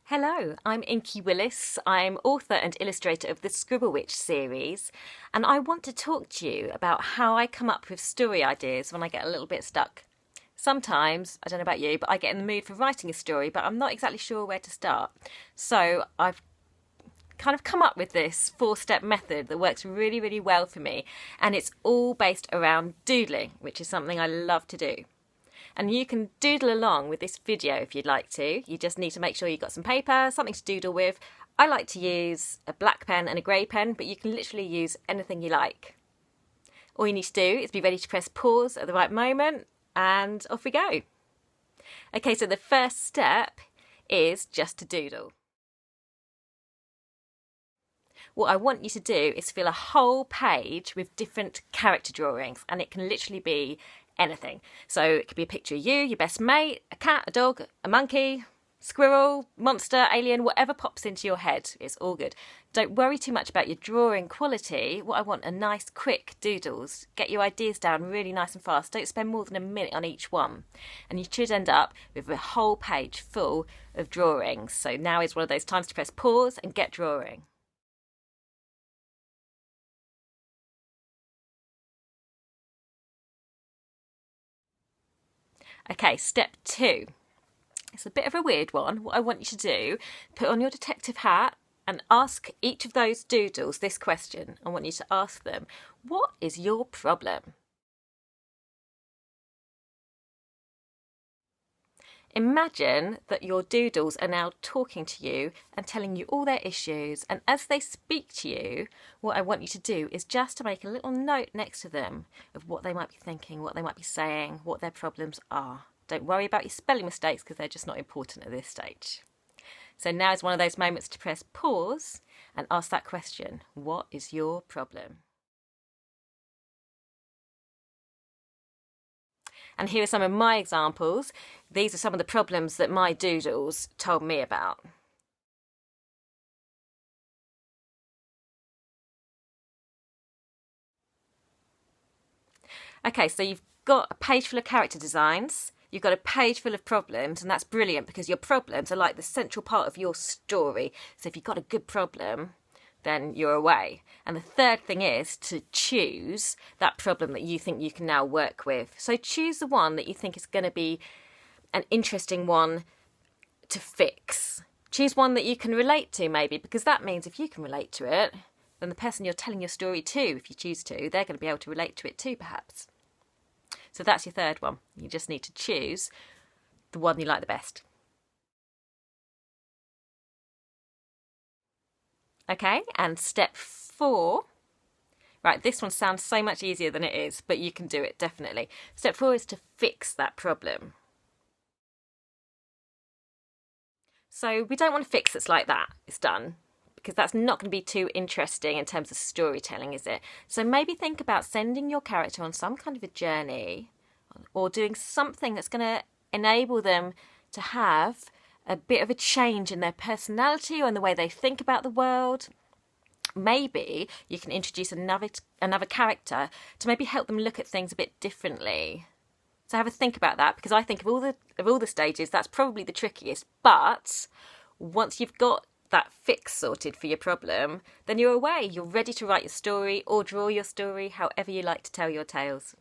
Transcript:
Hello, I'm Inky Willis. I'm author and illustrator of the Scribble Witch series, and I want to talk to you about how I come up with story ideas when I get a little bit stuck. Sometimes, I don't know about you, but I get in the mood for writing a story, but I'm not exactly sure where to start. So I've kind of come up with this 4-step method that works really, really well for me, and it's all based around doodling, which is something I love to do. And you can doodle along with this video if you'd like to. You just need to make sure you've got some paper, something to doodle with. I like to use a black pen and a grey pen, but you can literally use anything you like. All you need to do is be ready to press pause at the right moment, and off we go. Okay, so the first step is just to doodle. What I want you to do is fill a whole page with different character drawings, and it can literally be anything. So it could be a picture of you, your best mate, a cat, a dog, a monkey, squirrel, monster, alien, whatever pops into your head. It's all good. Don't worry too much about your drawing quality. What I want are nice, quick doodles. Get your ideas down really nice and fast. Don't spend more than a minute on each one. And you should end up with a whole page full of drawings. So now is one of those times to press pause and get drawing. Okay, step 2. It's a bit of a weird one. What I want you to do, put on your detective hat and ask each of those doodles this question. I want you to ask them, what is your problem? Imagine that your doodles are now talking to you and telling you all their issues, and as they speak to you, what I want you to do is just to make a little note next to them of what they might be thinking, what they might be saying, what their problems are. Don't worry about your spelling mistakes because they're just not important at this stage. So now is one of those moments to press pause and ask that question, what is your problem? And here are some of my examples. These are some of the problems that my doodles told me about. Okay, so you've got a page full of character designs, you've got a page full of problems, and that's brilliant because your problems are like the central part of your story. So if you've got a good problem, then you're away. And the third thing is to choose that problem that you think you can now work with. So choose the one that you think is going to be an interesting one to fix. Choose one that you can relate to maybe, because that means if you can relate to it, then the person you're telling your story to, if you choose to, they're going to be able to relate to it too perhaps. So that's your third one. You just need to choose the one you like the best. Okay, and step 4. Right, this one sounds so much easier than it is, but you can do it, definitely. Step 4 is to fix that problem. So we don't want to fix it's like that, it's done, because that's not going to be too interesting in terms of storytelling, is it? So maybe think about sending your character on some kind of a journey or doing something that's going to enable them to have a bit of a change in their personality or in the way they think about the world. Maybe you can introduce another character to maybe help them look at things a bit differently. So have a think about that, because I think of all the stages, that's probably the trickiest. But once you've got that fix sorted for your problem, then you're away. You're ready to write your story or draw your story, however you like to tell your tales.